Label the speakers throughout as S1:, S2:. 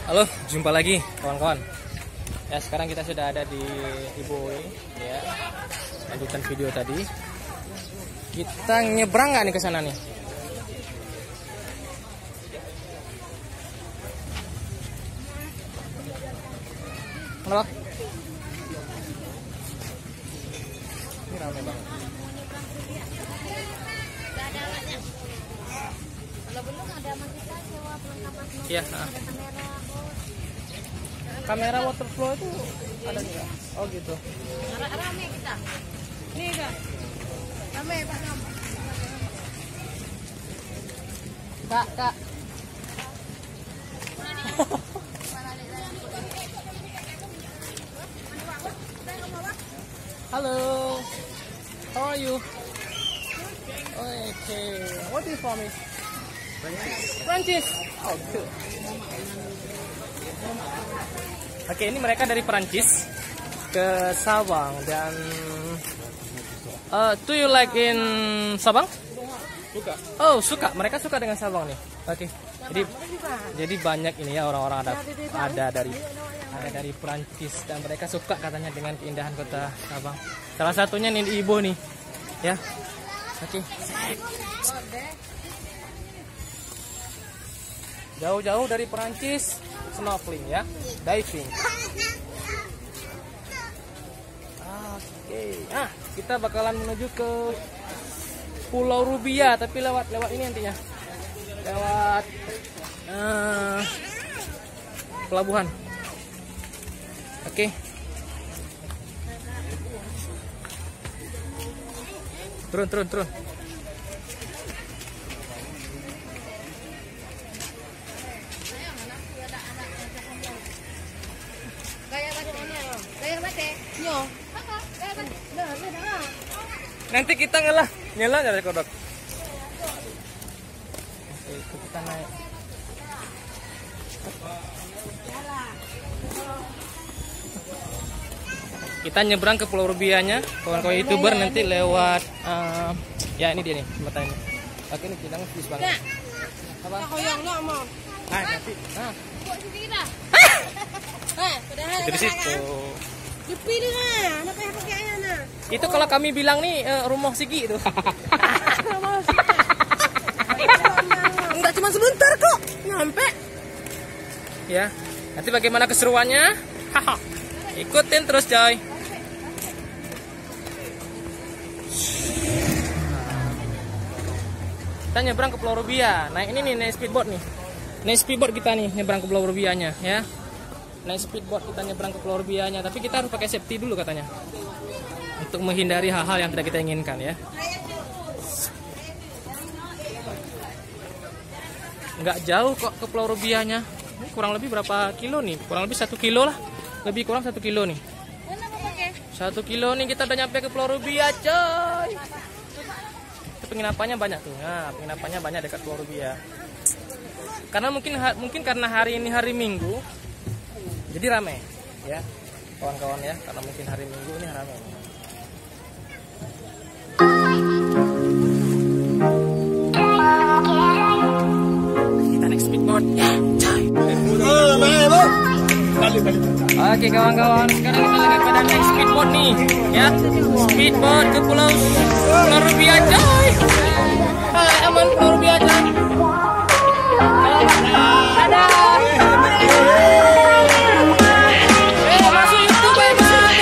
S1: Halo, jumpa lagi kawan-kawan. Ya, sekarang kita sudah ada di Ibu ya. Lanjutan video tadi. Kita nyebrang nggak nih ke sana nih? Halo. Ini ramai banget.
S2: Kalau belum ada kita sewa perlengkapan snorkeling,
S1: Iya,
S2: ada kamera,
S1: kamera waterflow itu ada nggak? Oh gitu.
S2: rame kita. Nih kan, rame Pak Nam.
S1: Kak. Halo. How are you? Okay. What do you for me? Prancis. Oh, good. Oke, ini mereka dari Perancis ke Sabang dan do you like in Sabang? Suka. Oh, suka. Mereka suka dengan Sabang nih. Oke. Jadi banyak ini ya orang-orang ada dari Perancis dan mereka suka katanya dengan keindahan kota Sabang. Salah satunya nih di Ibu nih. Ya. Oke. Jauh-jauh dari Perancis snorkeling ya, diving. Oke. Nah, kita bakalan menuju ke Pulau Rubia, tapi lewat ini nantinya. Lewat pelabuhan. Oke. Turun. Nanti kita nyala dari kodok. Oke, kita naik. Kita nyebrang ke Pulau Rubianya, kawan-kawan YouTuber nanti lewat ya ini dia nih matanya. Oke, ini kita ngevis banget. Apa? Nah, nanti. Nah. Dari situ.
S2: Dipilih lah, anak kayak pakaiannya nah.
S1: Itu kalau kami bilang nih rumah Sigi itu. Enggak cuma sebentar kok, nyampe. Ya, nanti bagaimana keseruannya? Ikutin terus coy. Kita nyebrang ke Pulau Rubia. Nah ini nih naik speedboat nih. Naik speedboat kita nih nyebrang ke Pulau Rubianya ya. Naik speedboat kita nyebrang ke Pulau Rubianya, tapi kita harus pakai safety dulu katanya. Untuk menghindari hal-hal yang tidak kita inginkan ya. Nggak jauh kok ke Pulau Rubianya. Ini kurang lebih berapa kilo nih? Kurang lebih 1 kilo lah. Lebih kurang 1 kilo nih. 1 kilo nih kita udah nyampe ke Pulau Rubia coy. Itu penginapannya banyak tuh. Nah, penginapannya banyak dekat Pulau Rubia. Karena mungkin karena hari ini hari Minggu, jadi rame ya kawan-kawan ya. Karena mungkin hari Minggu ini rame. Kita naik speedboat ya coy. Oke kawan-kawan, sekarang kita lagi pada naik speedboat nih ya. Speedboat ke Pulau Rubia coy. Hai aman Pulau Rubia coy. Dadah. Masuk YouTube ya bang.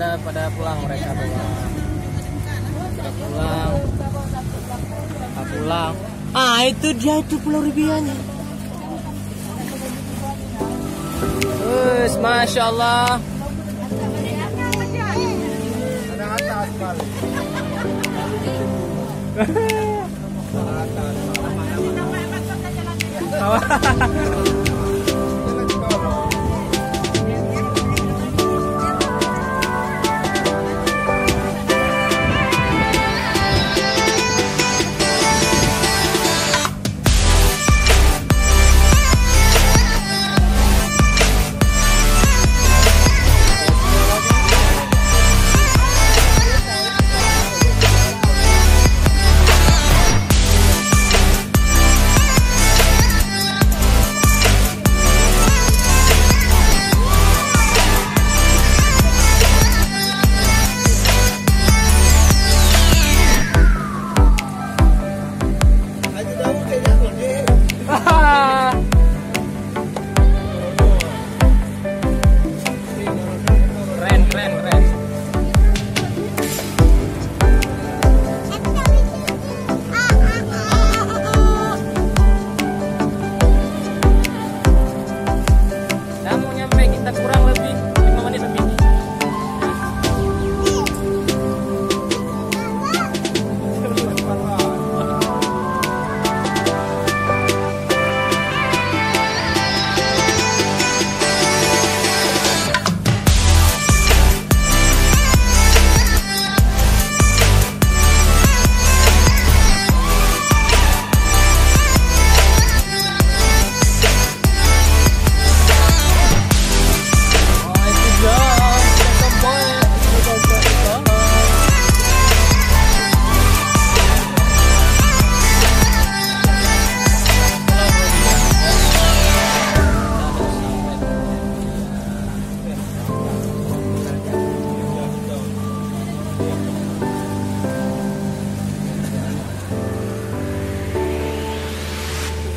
S1: pada pulang mereka pulang. Pada pulang. Ah, itu dia itu Pulau Rubiahnya. Masya Allah.
S3: Ada atas balik.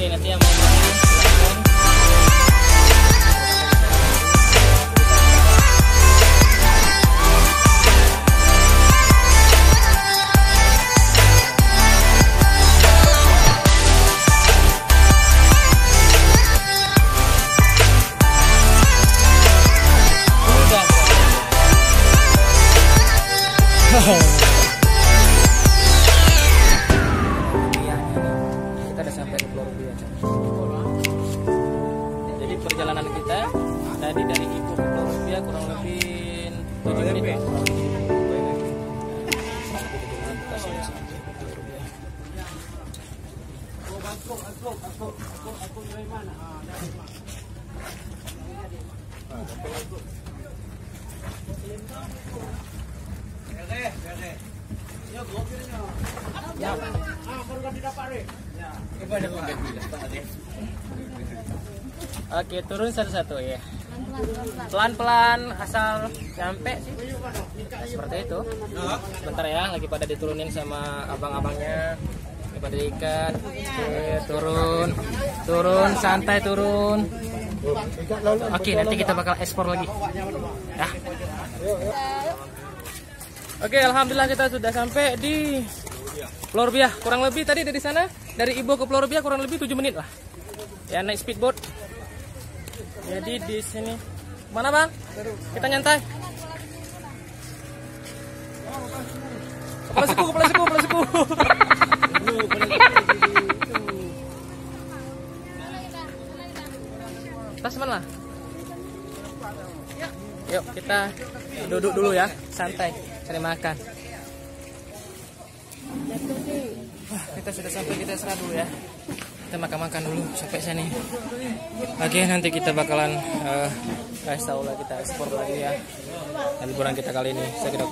S1: Nanti yang mau silakan. Kita udah sampai di Pulau Rubiah. Jadi perjalanan kita tadi dari Ibu ke Pulau Rubiah kurang lebih 7 menit. Oke, turun satu-satu ya. Pelan-pelan asal sampai sih. Seperti itu. Sebentar ya, lagi pada diturunin sama abang-abangnya. Lagi pada ikan. Oke, turun, santai turun. Oke, nanti kita bakal ekspor lagi. Ya. Oke, alhamdulillah kita sudah sampai di Pulau Rubiah. Kurang lebih tadi dari sana, dari Ibo ke Pulau Rubiah kurang lebih 7 menit lah. Ya, naik speedboat. Jadi di sini mana bang? Kita nyantai. Kepala suku. Tas mana? Yuk kita duduk dulu ya, santai, cari makan. Kita sudah sampai, kita istirahat dulu ya. Kita makan dulu sampai sini. Oke, nanti kita bakalan kasih tahu lah, kita ekspor lagi ya liburan kita kali ini. Saya kira